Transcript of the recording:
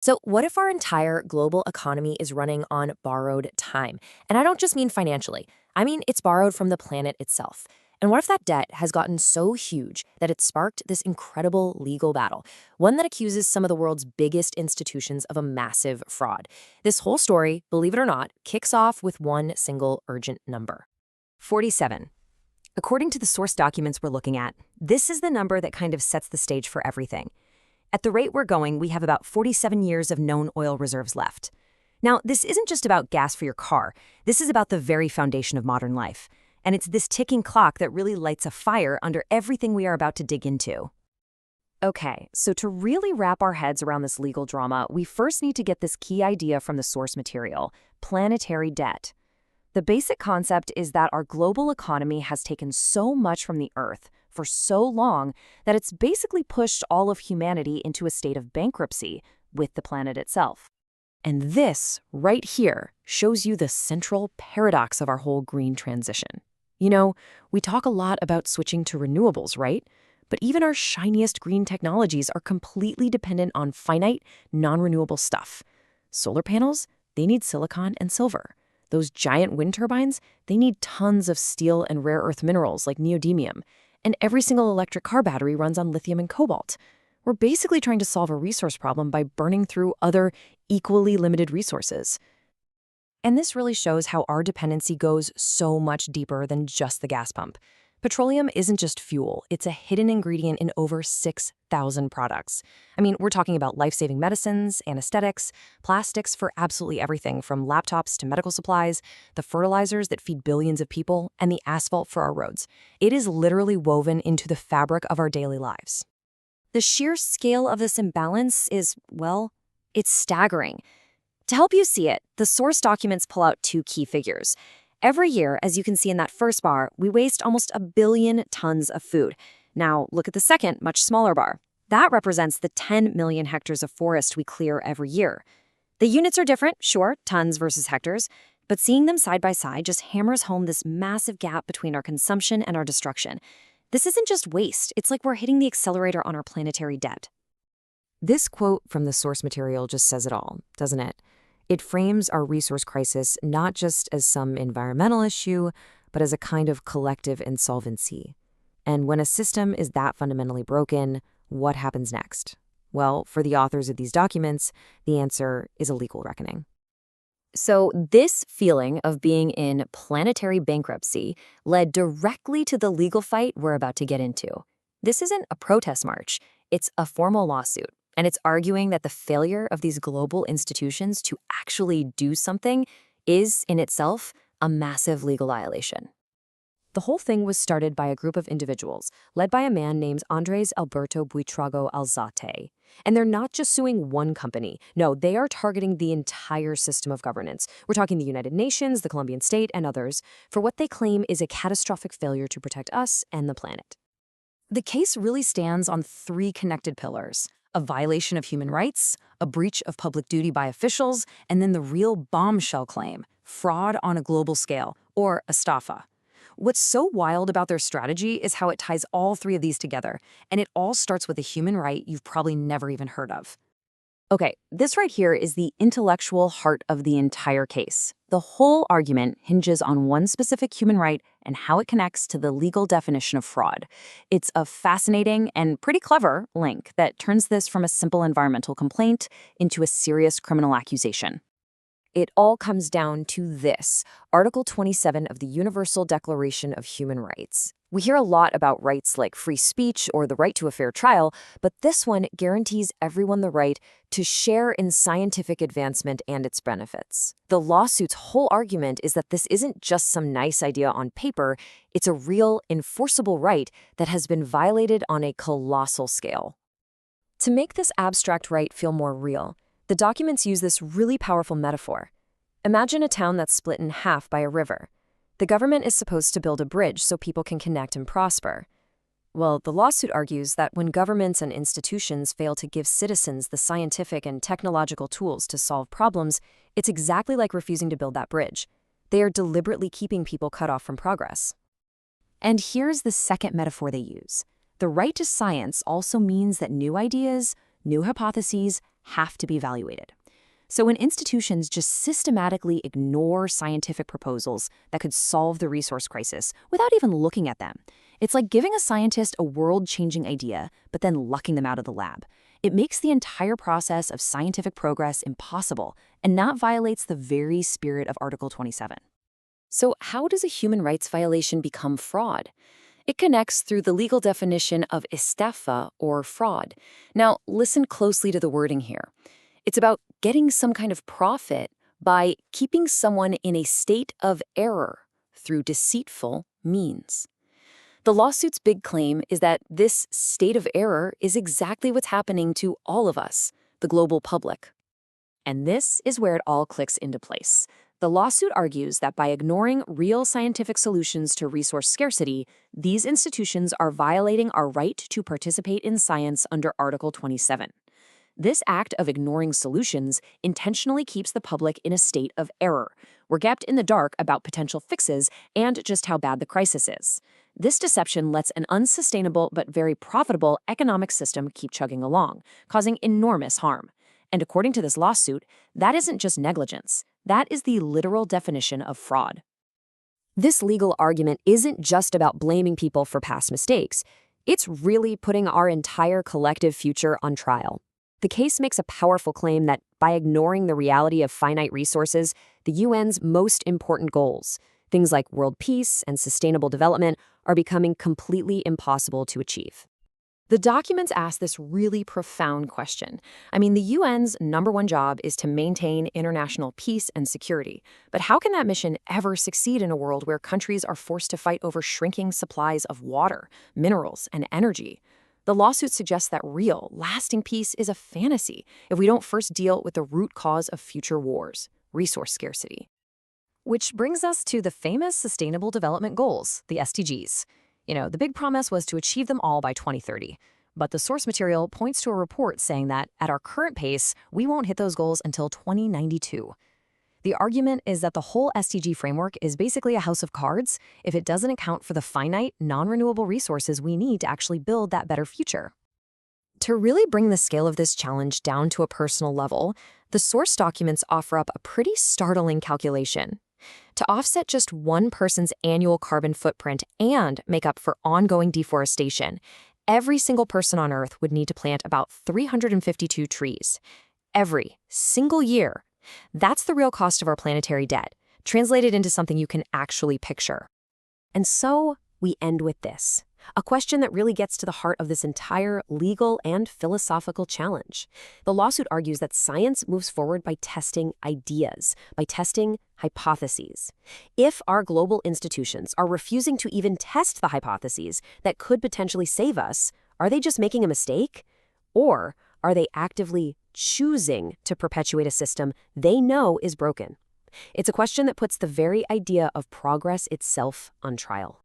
So, what if our entire global economy is running on borrowed time? And I don't just mean financially, I mean it's borrowed from the planet itself. And what if that debt has gotten so huge that it sparked this incredible legal battle, one that accuses some of the world's biggest institutions of a massive fraud? This whole story, believe it or not, kicks off with one single urgent number: 47. According to the source documents we're looking at, this is the number that kind of sets the stage for everything. At the rate we're going, we have about 47 years of known oil reserves left. Now, this isn't just about gas for your car. This is about the very foundation of modern life. And it's this ticking clock that really lights a fire under everything we are about to dig into. Okay, so to really wrap our heads around this legal drama, we first need to get this key idea from the source material: planetary debt. The basic concept is that our global economy has taken so much from the Earth for so long that it's basically pushed all of humanity into a state of bankruptcy with the planet itself. And this, right here, shows you the central paradox of our whole green transition. You know, we talk a lot about switching to renewables, right? But even our shiniest green technologies are completely dependent on finite, non-renewable stuff. Solar panels, they need silicon and silver. Those giant wind turbines, they need tons of steel and rare earth minerals like neodymium. And every single electric car battery runs on lithium and cobalt. We're basically trying to solve a resource problem by burning through other equally limited resources. And this really shows how our dependency goes so much deeper than just the gas pump. Petroleum isn't just fuel, it's a hidden ingredient in over 6,000 products. I mean, we're talking about life-saving medicines, anesthetics, plastics for absolutely everything from laptops to medical supplies, the fertilizers that feed billions of people, and the asphalt for our roads. It is literally woven into the fabric of our daily lives. The sheer scale of this imbalance is, well, it's staggering. To help you see it, the source documents pull out two key figures. Every year, as you can see in that first bar, we waste almost 1 billion tons of food. Now, look at the second, much smaller bar. That represents the 10 million hectares of forest we clear every year. The units are different, sure, tons versus hectares, but seeing them side by side just hammers home this massive gap between our consumption and our destruction. This isn't just waste, it's like we're hitting the accelerator on our planetary debt. This quote from the source material just says it all, doesn't it? It frames our resource crisis not just as some environmental issue, but as a kind of collective insolvency. And when a system is that fundamentally broken, what happens next? Well, for the authors of these documents, the answer is a legal reckoning. So this feeling of being in planetary bankruptcy led directly to the legal fight we're about to get into. This isn't a protest march, it's a formal lawsuit. And it's arguing that the failure of these global institutions to actually do something is, in itself, a massive legal violation. The whole thing was started by a group of individuals, led by a man named Andres Alberto Buitrago Alzate. And they're not just suing one company. No, they are targeting the entire system of governance. We're talking the United Nations, the Colombian state, and others, for what they claim is a catastrophic failure to protect us and the planet. The case really stands on three connected pillars: a violation of human rights, a breach of public duty by officials, and then the real bombshell claim: fraud on a global scale, or estafa. What's so wild about their strategy is how it ties all three of these together, and it all starts with a human right you've probably never even heard of. Okay, this right here is the intellectual heart of the entire case. The whole argument hinges on one specific human right and how it connects to the legal definition of fraud. It's a fascinating and pretty clever link that turns this from a simple environmental complaint into a serious criminal accusation. It all comes down to this: Article 27 of the Universal Declaration of Human Rights. We hear a lot about rights like free speech or the right to a fair trial, but this one guarantees everyone the right to share in scientific advancement and its benefits. The lawsuit's whole argument is that this isn't just some nice idea on paper, it's a real, enforceable right that has been violated on a colossal scale. To make this abstract right feel more real, the documents use this really powerful metaphor. Imagine a town that's split in half by a river. The government is supposed to build a bridge so people can connect and prosper. Well, the lawsuit argues that when governments and institutions fail to give citizens the scientific and technological tools to solve problems, it's exactly like refusing to build that bridge. They are deliberately keeping people cut off from progress. And here's the second metaphor they use. The right to science also means that new ideas, new hypotheses, have to be evaluated. So when institutions just systematically ignore scientific proposals that could solve the resource crisis without even looking at them, it's like giving a scientist a world-changing idea, but then lucking them out of the lab. It makes the entire process of scientific progress impossible and not violates the very spirit of Article 27. So how does a human rights violation become fraud? It connects through the legal definition of estafa, or fraud. Now, listen closely to the wording here. It's about getting some kind of profit by keeping someone in a state of error through deceitful means. The lawsuit's big claim is that this state of error is exactly what's happening to all of us, the global public. And this is where it all clicks into place. The lawsuit argues that by ignoring real scientific solutions to resource scarcity, these institutions are violating our right to participate in science under Article 27. This act of ignoring solutions intentionally keeps the public in a state of error. We're kept in the dark about potential fixes and just how bad the crisis is. This deception lets an unsustainable but very profitable economic system keep chugging along, causing enormous harm. And according to this lawsuit, that isn't just negligence. That is the literal definition of fraud. This legal argument isn't just about blaming people for past mistakes. It's really putting our entire collective future on trial. The case makes a powerful claim that by ignoring the reality of finite resources, the UN's most important goals, things like world peace and sustainable development, are becoming completely impossible to achieve. The documents ask this really profound question. The UN's #1 job is to maintain international peace and security. But how can that mission ever succeed in a world where countries are forced to fight over shrinking supplies of water, minerals, and energy? The lawsuit suggests that real, lasting peace is a fantasy if we don't first deal with the root cause of future wars, resource scarcity. Which brings us to the famous Sustainable Development Goals, the SDGs. The big promise was to achieve them all by 2030. But the source material points to a report saying that, at our current pace, we won't hit those goals until 2092. The argument is that the whole SDG framework is basically a house of cards if it doesn't account for the finite, non-renewable resources we need to actually build that better future. To really bring the scale of this challenge down to a personal level, the source documents offer up a pretty startling calculation. To offset just one person's annual carbon footprint and make up for ongoing deforestation, every single person on Earth would need to plant about 352 trees. Every single year. That's the real cost of our planetary debt, translated into something you can actually picture. And so we end with this, a question that really gets to the heart of this entire legal and philosophical challenge. The lawsuit argues that science moves forward by testing ideas, by testing hypotheses. If our global institutions are refusing to even test the hypotheses that could potentially save us, are they just making a mistake? Or are they actively choosing to perpetuate a system they know is broken? It's a question that puts the very idea of progress itself on trial.